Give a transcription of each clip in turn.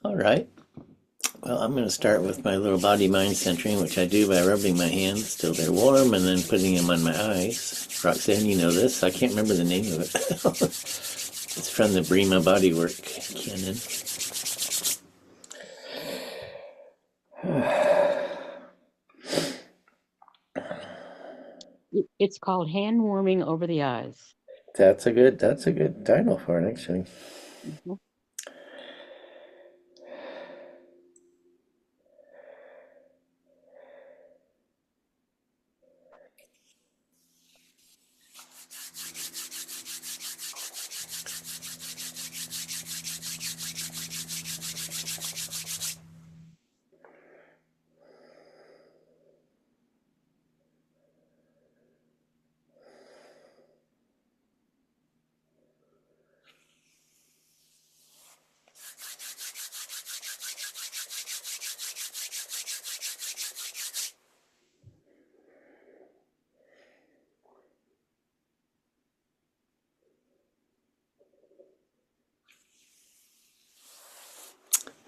All right. Well, I'm going to start with my little body mind centering, which I do by rubbing my hands till they're warm and then putting them on my eyes. Roxanne, you know this. I can't remember the name of it. It's from the Brima Bodywork canon. It's called hand warming over the eyes. That's a good title for it, actually. Mhm.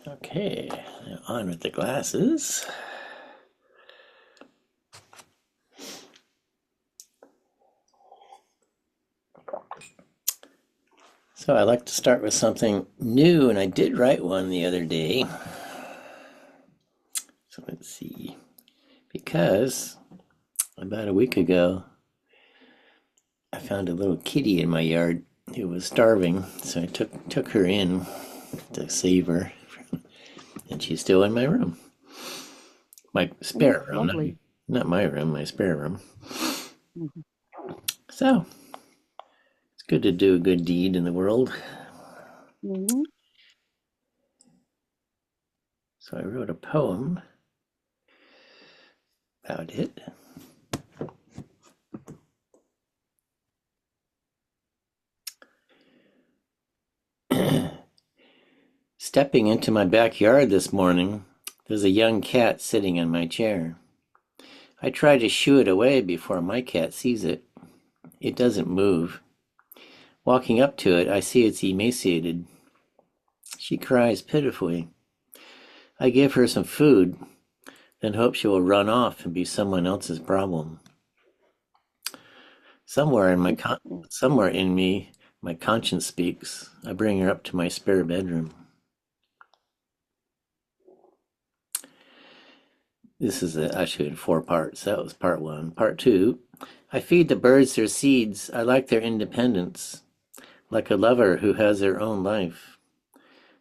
Okay, now on with the glasses. So I like to start with something new, and I did write one the other day. So let's see. Because about a week ago, I found a little kitty in my yard who was starving, so I took her in to save her, and she's still in my room, my Oh, spare room, lovely. not my room, my spare room. Mhm. So it's good to do a good deed in the world. Mhm. So I wrote a poem about it. Stepping into my backyard this morning, there's a young cat sitting on my chair. I try to shoo it away before my cat sees it. It doesn't move. Walking up to it, I see it's emaciated. She cries pitifully. I give her some food, then hope she will run off and be someone else's problem. Somewhere in my Mhm. somewhere in me, my conscience speaks. I bring her up to my spare bedroom. This is actually in four parts. That was part one. Part two. I feed the birds their seeds. I like their independence, like a lover who has their own life.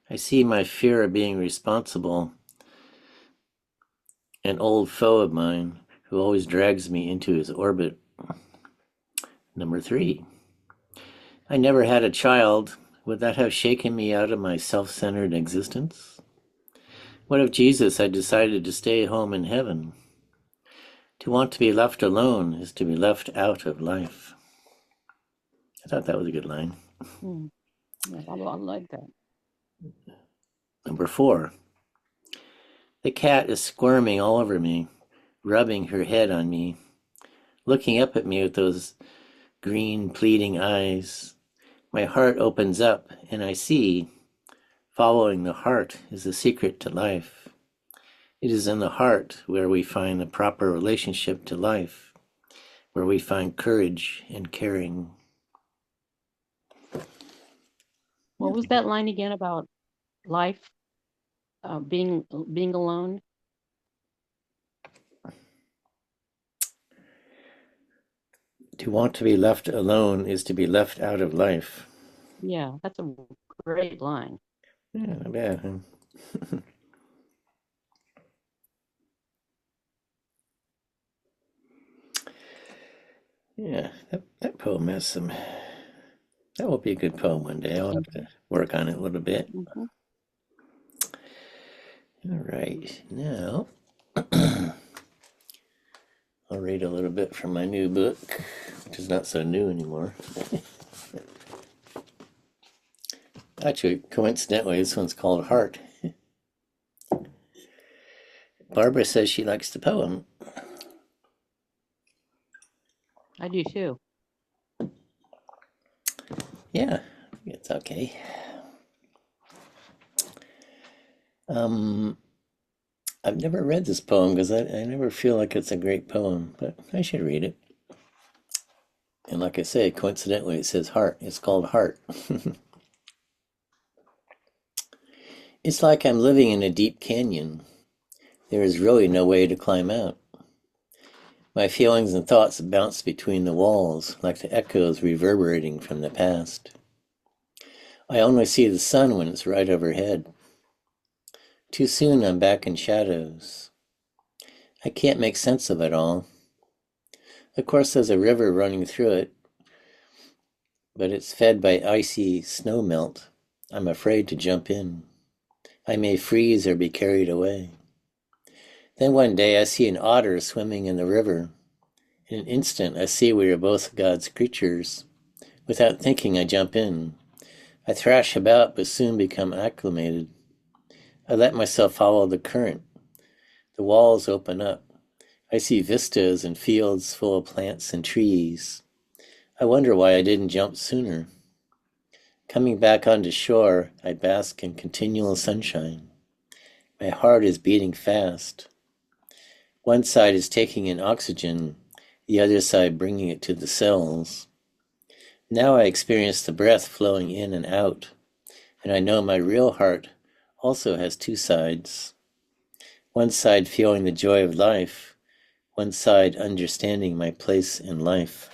I see my fear of being responsible, an old foe of mine who always drags me into his orbit. Number three. I never had a child. Would that have shaken me out of my self-centered existence? What if Jesus had decided to stay home in heaven? To want to be left alone is to be left out of life. I thought that was a good line. Mhm. Yeah, I like that. Number four. The cat is squirming all over me, rubbing her head on me, looking up at me with those green, pleading eyes. My heart opens up, and I see, following the heart is the secret to life. It is in the heart where we find the proper relationship to life, where we find courage and caring. What was that line again about life, being alone? To want to be left alone is to be left out of life. Yeah, that's a great line. Yeah, not bad, huh? Yeah, that poem has some. That will be a good poem one day. I'll have to work on it a little bit. Mhm. All right, now I'll read a little bit from my new book, which is not so new anymore. Actually, coincidentally, this one's called Heart. Barbara says she likes the poem. I do too. Yeah, it's okay. Um, I've never read this poem because I never feel like it's a great poem, but I should read it. And like I say, coincidentally, it says heart. It's called Heart. It's like I'm living in a deep canyon. There is really no way to climb out. My feelings and thoughts bounce between the walls like the echoes reverberating from the past. I only see the sun when it's right overhead. Too soon I'm back in shadows. I can't make sense of it all. Of course, there's a river running through it, but it's fed by icy snow melt. I'm afraid to jump in. I may freeze or be carried away. Then one day I see an otter swimming in the river. In an instant I see we are both God's creatures. Without thinking, I jump in. I thrash about but soon become acclimated. I let myself follow the current. The walls open up. I see vistas and fields full of plants and trees. I wonder why I didn't jump sooner. Coming back onto shore, I bask in continual sunshine. My heart is beating fast. One side is taking in oxygen, the other side bringing it to the cells. Now I experience the breath flowing in and out, and I know my real heart also has two sides. One side feeling the joy of life, one side understanding my place in life.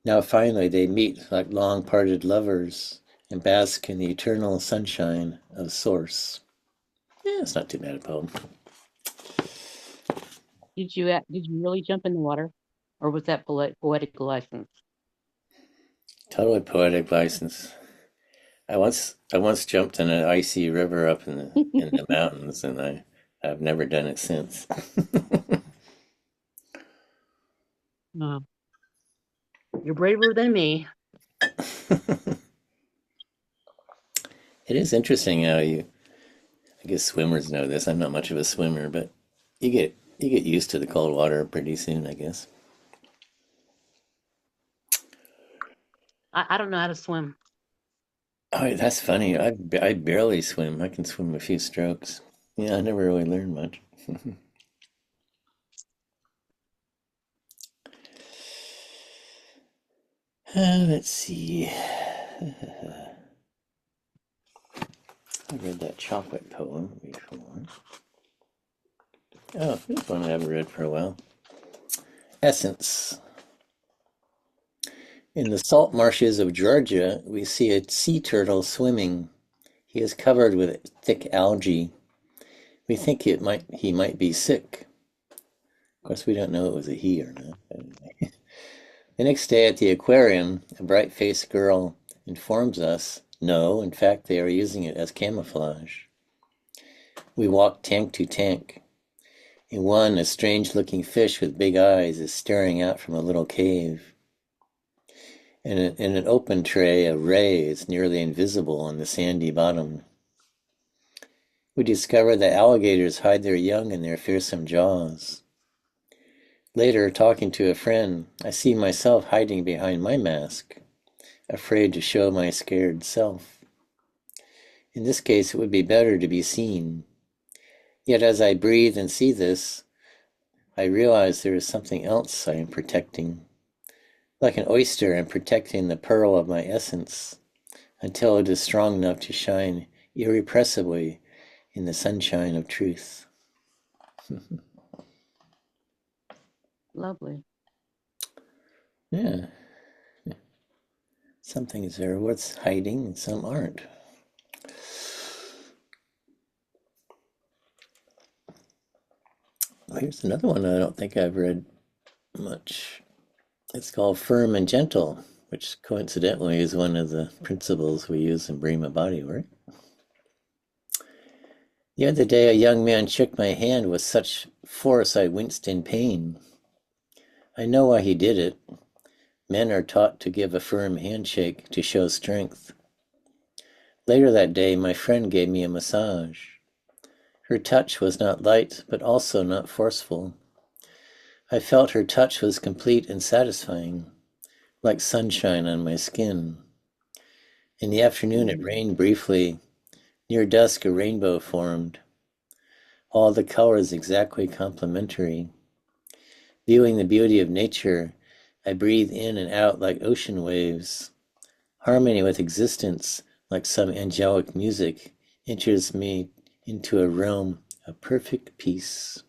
Now finally they meet like long-parted lovers and bask in the eternal sunshine of Source. Yeah, it's not too bad a poem. Did you really jump in the water, or was that poetic license? Totally poetic license. I once jumped in an icy river up in the mountains, and I've never done it since. Uh, you're braver than me. It is interesting how I guess swimmers know this. I'm not much of a swimmer, but you get used to the cold water pretty soon, I guess. I don't know how to swim. Oh, that's funny. I barely swim. I can swim a few strokes. Yeah, I never really learned much. Let's see. I read that chocolate poem before. Oh, this one I haven't read for a while. Essence. In the salt marshes of Georgia, we see a sea turtle swimming. He is covered with thick algae. We think he might be sick. Of course, we don't know it was a he or not. The next day at the aquarium, a bright-faced girl informs us, no, in fact, they are using it as camouflage. We walk tank to tank. In one, a strange-looking fish with big eyes is staring out from a little cave. In an open tray, a ray is nearly invisible on the sandy bottom. We discover that alligators hide their young in their fearsome jaws. Later, talking to a friend, I see myself hiding behind my mask, afraid to show my scared self. In this case, it would be better to be seen. Yet as I breathe and see this, I realize there is something else I am protecting. Like an oyster, I'm protecting the pearl of my essence until it is strong enough to shine irrepressibly in the sunshine of truth. Lovely. Yeah, some things are worth hiding and some aren't. Here's another one I don't think I've read much. It's called Firm and Gentle, which coincidentally is one of the principles we use in Brahma Bodywork. The other day, a young man shook my hand with such force I winced in pain. I know why he did it. Men are taught to give a firm handshake to show strength. Later that day, my friend gave me a massage. Her touch was not light, but also not forceful. I felt her touch was complete and satisfying, like sunshine on my skin. In the afternoon, it Mm. rained briefly. Near dusk, a rainbow formed, all the colors exactly complementary. Viewing the beauty of nature, I breathe in and out like ocean waves. Harmony with existence, like some angelic music, enters me into a realm of perfect peace.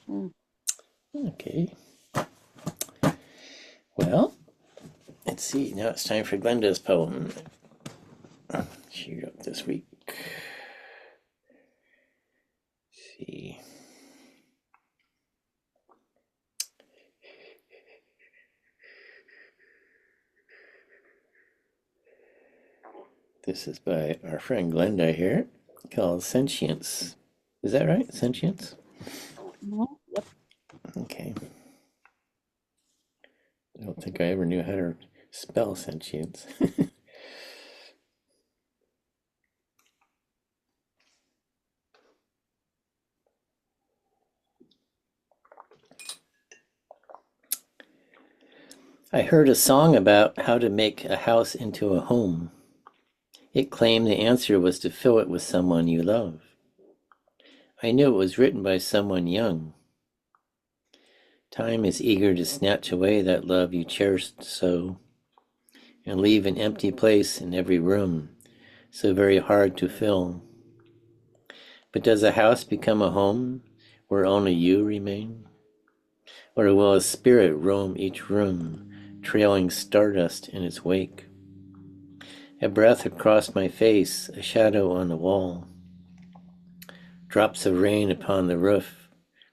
Mm. Okay, well, let's see. Now it's time for Glenda's poem. She wrote this week. Let's see. This is by our friend Glenda here, called Sentience. Is that right? Sentience? No, yep. Okay. I don't think I ever knew how to spell sentience. I heard a song about how to make a house into a home. It claimed the answer was to fill it with someone you love. I knew it was written by someone young. Time is eager to snatch away that love you cherished so, and leave an empty place in every room, so very hard to fill. But does a house become a home where only you remain? Or will a spirit roam each room, trailing stardust in its wake? A breath across my face, a shadow on the wall. Drops of rain upon the roof,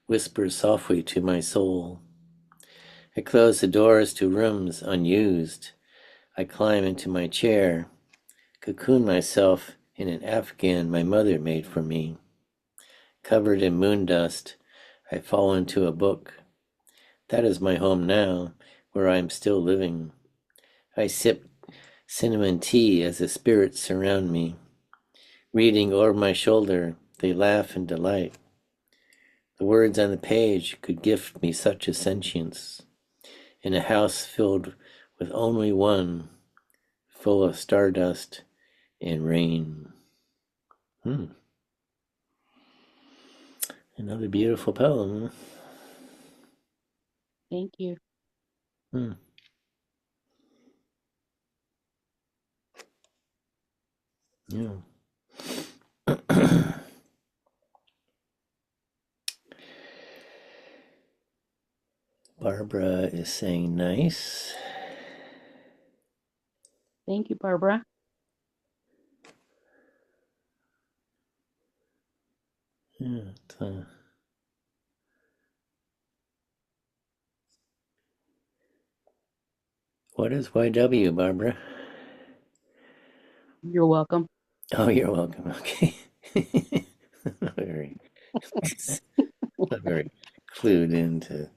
whispers softly to my soul. I close the doors to rooms unused. I climb into my chair, cocoon myself in an afghan my mother made for me. Covered in moon dust, I fall into a book. That is my home now, where I am still living. I sip cinnamon tea as the spirits surround me. Reading over my shoulder, they laugh in delight. The words on the page could gift me such a sentience. In a house filled with only one, full of stardust and rain. Hmm. Another beautiful poem. Thank you. Hmm. Yeah. Barbara is saying nice. Thank you, Barbara. Yeah, what is YW, Barbara? You're welcome. Oh, you're welcome. Okay. Not very, not very clued into.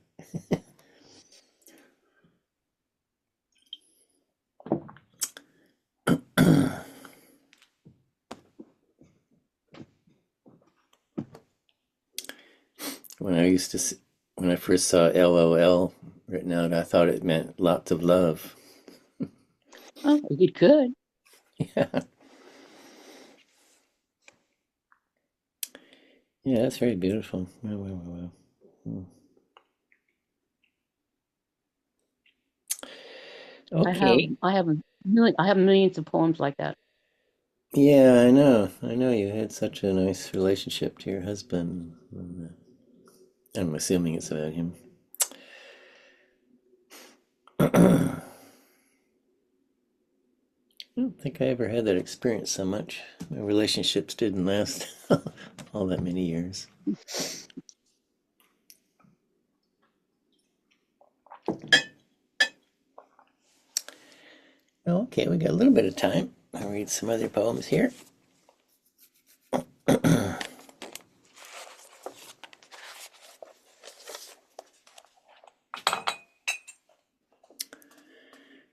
When I used to, when I first saw LOL written out, I thought it meant lots of love. Oh, you could. Yeah, yeah, that's very beautiful. Wow, wow, wow, wow. Hmm. Okay. I have millions of poems like that. Yeah, I know. I know you had such a nice relationship to your husband. I'm assuming it's about him. I don't think I ever had that experience so much. My relationships didn't last all that many years. Okay, we got a little bit of time. I'll read some other poems here.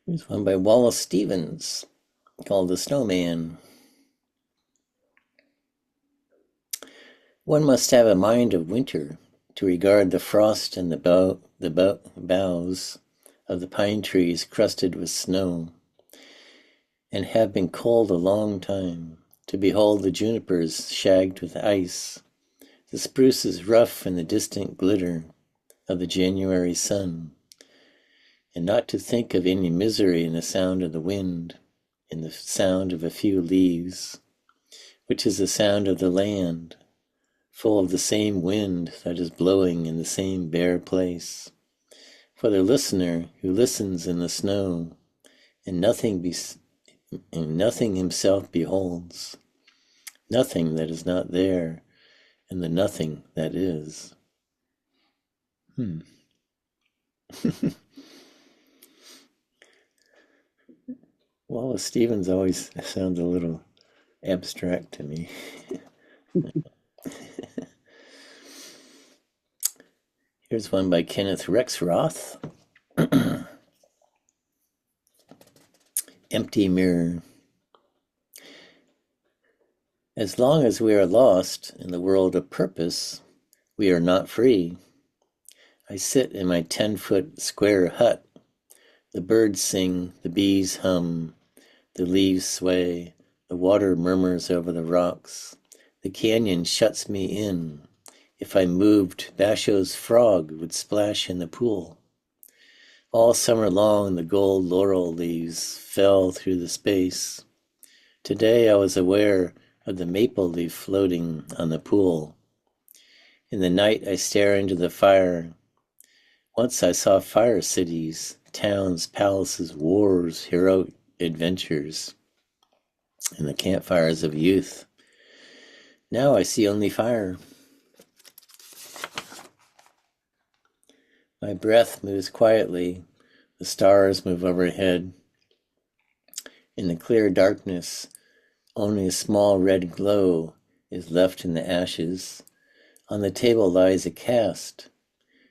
Here's one by Wallace Stevens called The Snowman. One must have a mind of winter to regard the frost and the boughs of the pine trees crusted with snow. and have been cold a long time, to behold the junipers shagged with ice, the spruces rough in the distant glitter of the January sun, and not to think of any misery in the sound of the wind, in the sound of a few leaves, which is the sound of the land, full of the same wind that is blowing in the same bare place. For the listener who listens in the snow, and nothing himself beholds, nothing that is not there, and the nothing that is. Wallace Stevens always sounds a little abstract to me. Here's one by Kenneth Rexroth. Empty mirror. As long as we are lost in the world of purpose, we are not free. I sit in my 10-foot square hut. The birds sing, the bees hum, the leaves sway, the water murmurs over the rocks. The canyon shuts me in. If I moved, Basho's frog would splash in the pool. All summer long, the gold laurel leaves fell through the space. Today I was aware of the maple leaf floating on the pool. In the night I stare into the fire. Once I saw fire cities, towns, palaces, wars, heroic adventures, and the campfires of youth. Now I see only fire. My breath moves quietly. The stars move overhead. In the clear darkness, only a small red glow is left in the ashes. On the table lies a cast,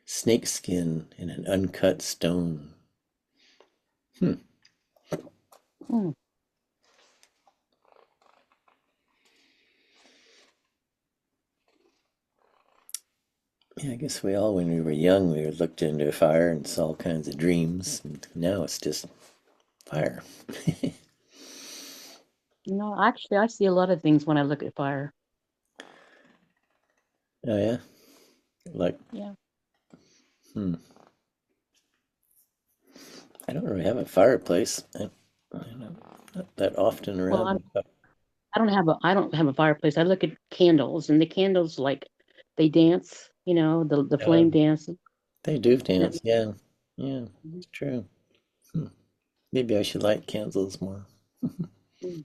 snakeskin in an uncut stone. Mm. Yeah, I guess we all, when we were young, we looked into fire and saw all kinds of dreams. And now it's just fire. Actually, I see a lot of things when I look at fire. Oh yeah, like Yeah. I don't really have a fireplace. Not that often Well, around. I don't have a fireplace. I look at candles, and the candles like they dance. The flame Um, dances. they do That, dance. Yeah, yeah, Mhm. it's true. Hmm. Maybe I should light candles more. Mm.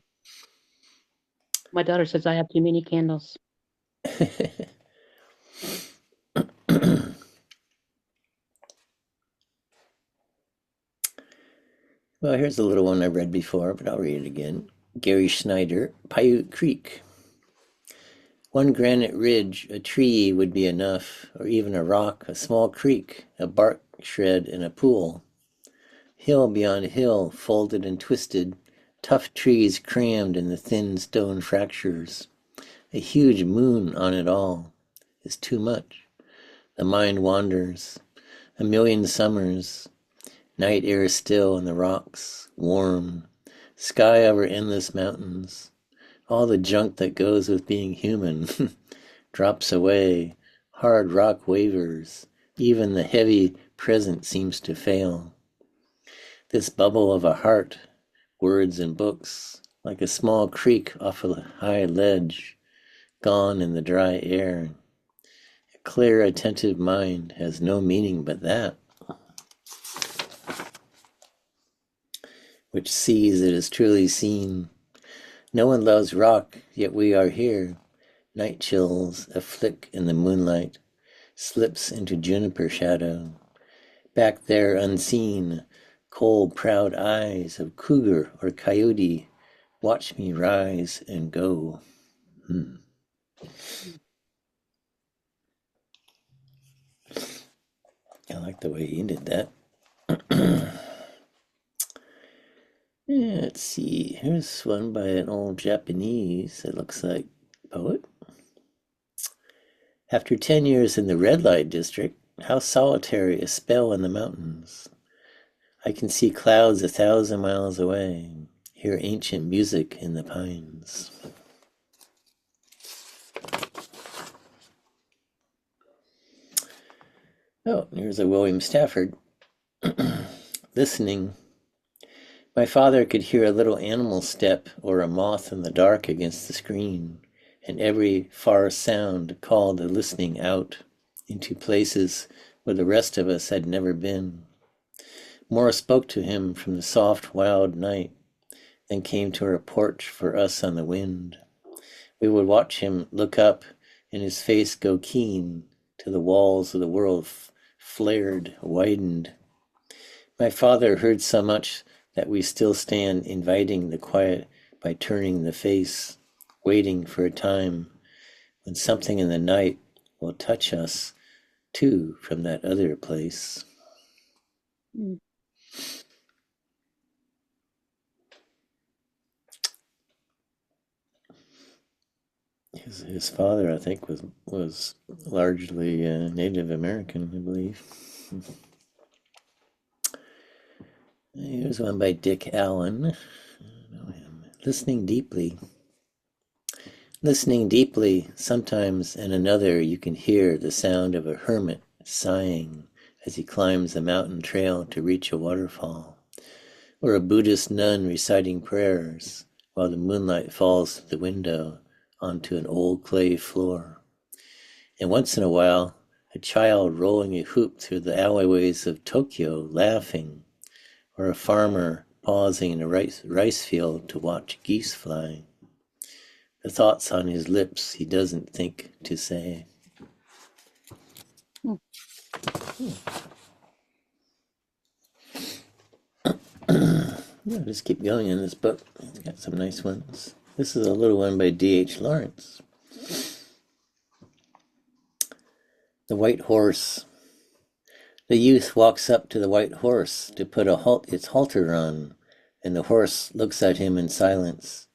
My daughter says I have too many candles. Well, here's a little one I read before, but I'll read it again. Gary Schneider, Paiute Creek. One granite ridge, a tree would be enough, or even a rock, a small creek, a bark shred, and a pool. Hill beyond hill, folded and twisted, tough trees crammed in the thin stone fractures. A huge moon on it all is too much. The mind wanders. A million summers. Night air still in the rocks, warm. Sky over endless mountains. All the junk that goes with being human drops away. Hard rock wavers. Even the heavy present seems to fail. This bubble of a heart, words and books, like a small creek off a high ledge, gone in the dry air. A clear, attentive mind has no meaning but that, which sees it as truly seen. No one loves rock, yet we are here. Night chills, a flick in the moonlight, slips into juniper shadow. Back there unseen, cold, proud eyes of cougar or coyote watch me rise and go. I like the way he did that. Yeah, let's see. Here's one by an old Japanese, it looks like, poet. After 10 years in the red light district, how solitary a spell in the mountains. I can see clouds 1,000 miles away. hear ancient music in the pines. Oh, here's a William Stafford. Listening. My father could hear a little animal step or a moth in the dark against the screen, and every far sound called the listening out into places where the rest of us had never been. More spoke to him from the soft, wild night than came to our porch for us on the wind. We would watch him look up, and his face go keen till the walls of the world flared, widened. My father heard so much that we still stand inviting the quiet by turning the face, waiting for a time when something in the night will touch us too from that other place. Mm. His father, I think, was largely Native American, I believe. Here's one by Dick Allen. Listening deeply. Listening deeply, sometimes in another you can hear the sound of a hermit sighing as he climbs a mountain trail to reach a waterfall, or a Buddhist nun reciting prayers while the moonlight falls through the window onto an old clay floor. And once in a while, a child rolling a hoop through the alleyways of Tokyo laughing, or a farmer pausing in a rice field to watch geese fly. The thoughts on his lips he doesn't think to say. Mm. Yeah, just keep going in this book. It's got some nice ones. This is a little one by D.H. Lawrence. The White Horse. The youth walks up to the white horse to put its halter on, and the horse looks at him in silence.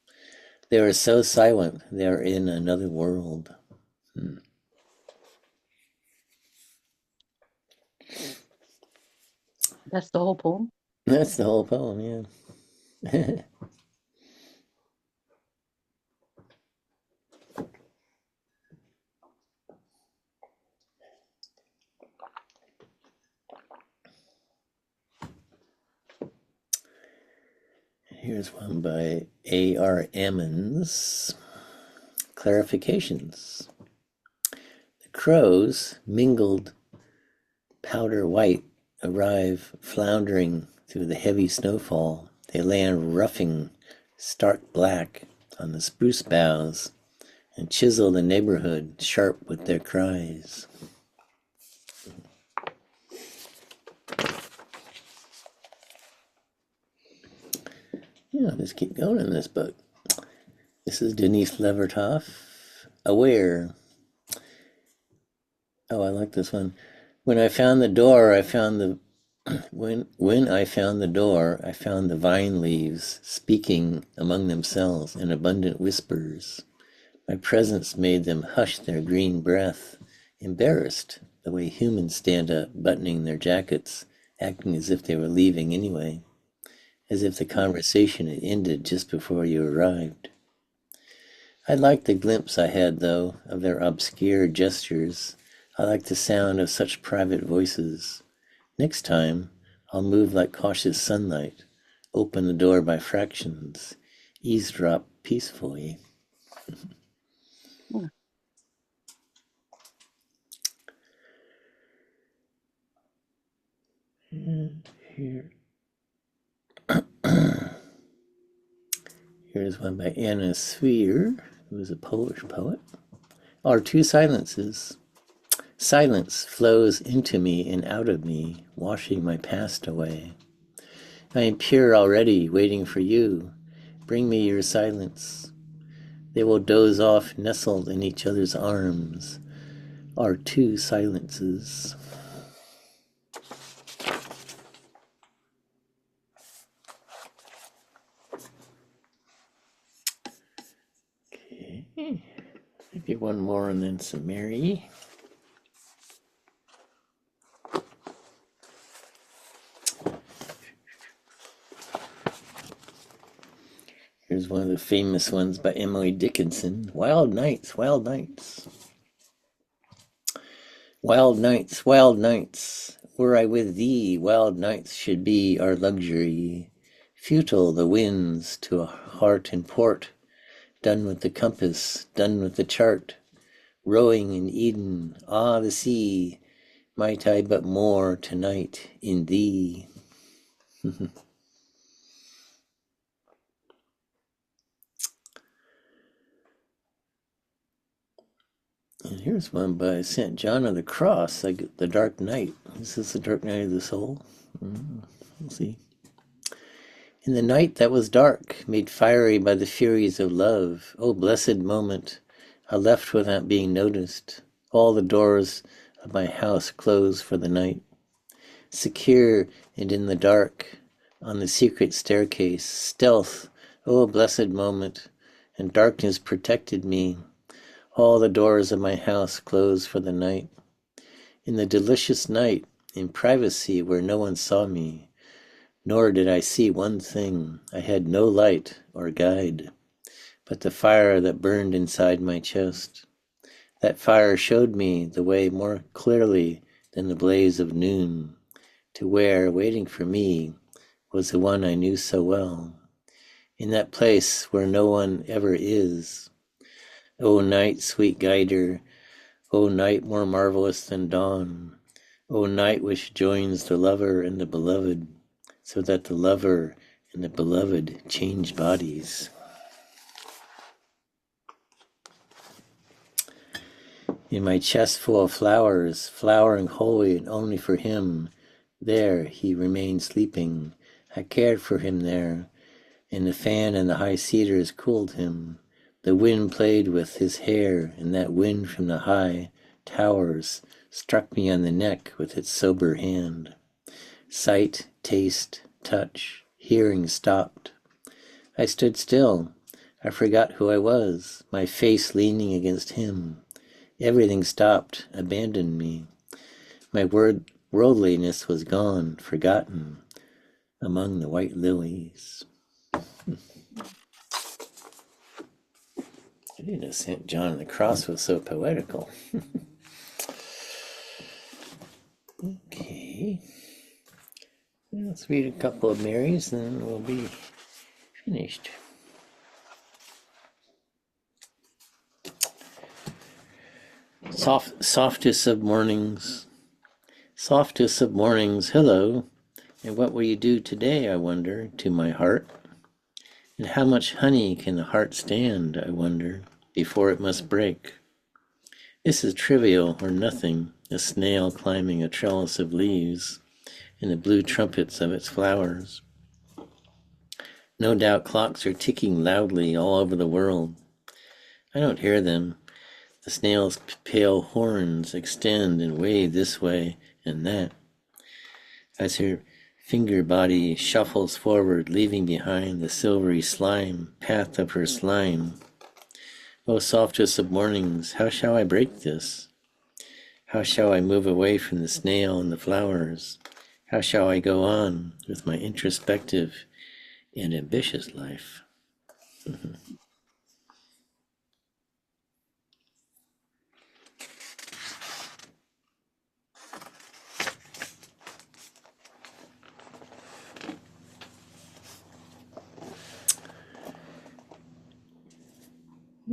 They are so silent, they are in another world. That's the whole poem. That's the whole poem, yeah. Here's one by A.R. Emmons. Clarifications. The crows, mingled powder white, arrive floundering through the heavy snowfall. They land roughing stark black on the spruce boughs and chisel the neighborhood sharp with their cries. Yeah, I'll just keep going in this book. This is Denise Levertov. Aware. Oh, I like this one. When I found the door, I found the when I found the door, I found the vine leaves speaking among themselves in abundant whispers. My presence made them hush their green breath, embarrassed the way humans stand up, buttoning their jackets, acting as if they were leaving anyway, as if the conversation had ended just before you arrived. I liked the glimpse I had, though, of their obscure gestures. I liked the sound of such private voices. Next time, I'll move like cautious sunlight, open the door by fractions, eavesdrop peacefully. Mm. And here's one by Anna Sweer, who is a Polish poet. Our two silences. Silence flows into me and out of me, washing my past away. I am pure already, waiting for you. Bring me your silence. They will doze off, nestled in each other's arms. Our two silences. Okay. Maybe one more and then some Mary. Here's one of the famous ones by Emily Dickinson. Wild nights, wild nights. Wild nights, wild nights. Were I with thee, wild nights should be our luxury. Futile the winds to a heart in port, done with the compass, done with the chart. Rowing in Eden, ah, the sea, might I but moor tonight in thee. And here's one by St. John of the Cross, like the Dark Night. This is the Dark Night of the Soul. We'll see. In the night that was dark, made fiery by the furies of love, oh blessed moment, I left without being noticed, all the doors of my house closed for the night. Secure and in the dark, on the secret staircase, stealth, oh blessed moment, and darkness protected me. All the doors of my house closed for the night. In the delicious night, in privacy where no one saw me, nor did I see one thing. I had no light or guide, but the fire that burned inside my chest. That fire showed me the way more clearly than the blaze of noon, to where, waiting for me, was the one I knew so well. In that place where no one ever is. O night, sweet guider, O night more marvelous than dawn, O night which joins the lover and the beloved, so that the lover and the beloved change bodies. In my chest full of flowers, flowering wholly and only for him, there he remained sleeping. I cared for him there, and the fan and the high cedars cooled him. The wind played with his hair, and that wind from the high towers struck me on the neck with its sober hand. Sight, taste, touch, hearing stopped. I stood still. I forgot who I was, my face leaning against him. Everything stopped, abandoned me. My worldliness was gone, forgotten, among the white lilies. I didn't know St. John of the Cross was so poetical. Okay. Let's read a couple of Marys and then we'll be finished. Softest of mornings. Softest of mornings, hello. And what will you do today, I wonder, to my heart? And how much honey can the heart stand, I wonder, before it must break? This is trivial or nothing, a snail climbing a trellis of leaves and the blue trumpets of its flowers. No doubt clocks are ticking loudly all over the world. I don't hear them. The snail's pale horns extend and wave this way and that as her finger body shuffles forward, leaving behind the silvery slime path of her slime. O softest of mornings, how shall I break this? How shall I move away from the snail and the flowers? How shall I go on with my introspective and ambitious life?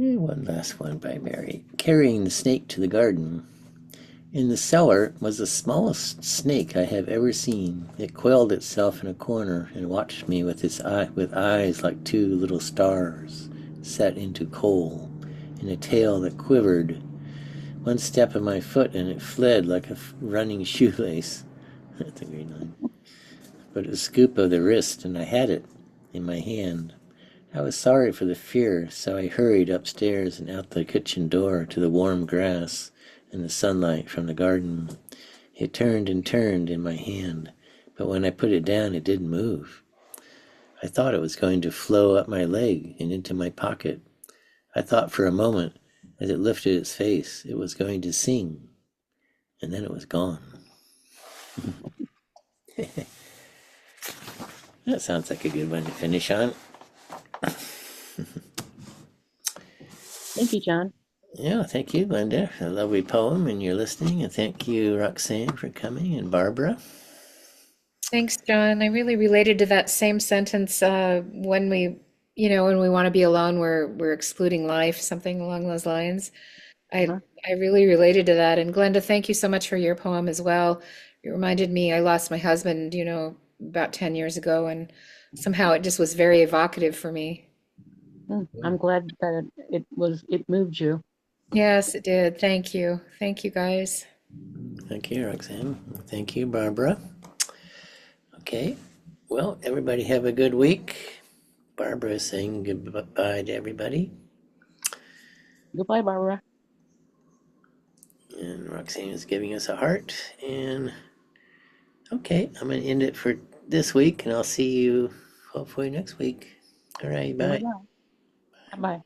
One last one by Mary. Carrying the snake to the garden. In the cellar was the smallest snake I have ever seen. It coiled itself in a corner and watched me with eyes like two little stars set into coal, and a tail that quivered. One step of my foot and it fled like a running shoelace. That's a great line. But a scoop of the wrist and I had it in my hand. I was sorry for the fear, so I hurried upstairs and out the kitchen door to the warm grass and the sunlight from the garden. It turned and turned in my hand, but when I put it down, it didn't move. I thought it was going to flow up my leg and into my pocket. I thought for a moment, as it lifted its face, it was going to sing, and then it was gone. That sounds like a good one to finish on. Thank you, John. Yeah, thank you, Glenda. A lovely poem, and you're listening. And thank you, Roxanne, for coming, and Barbara. Thanks, John. I really related to that same sentence when when we want to be alone, we're excluding life, something along those lines. I Uh-huh. I really related to that. And Glenda, thank you so much for your poem as well. It reminded me I lost my husband, about 10 years ago, and somehow it just was very evocative for me. I'm glad that it moved you. Yes, it did. Thank you. Thank you, guys. Thank you, Roxanne. Thank you, Barbara. Okay. Well, everybody have a good week. Barbara is saying goodbye to everybody. Goodbye, Barbara. And Roxanne is giving us a heart. And okay, I'm going to end it for this week, and I'll see you hopefully next week. All right, Here we bye. go. Bye.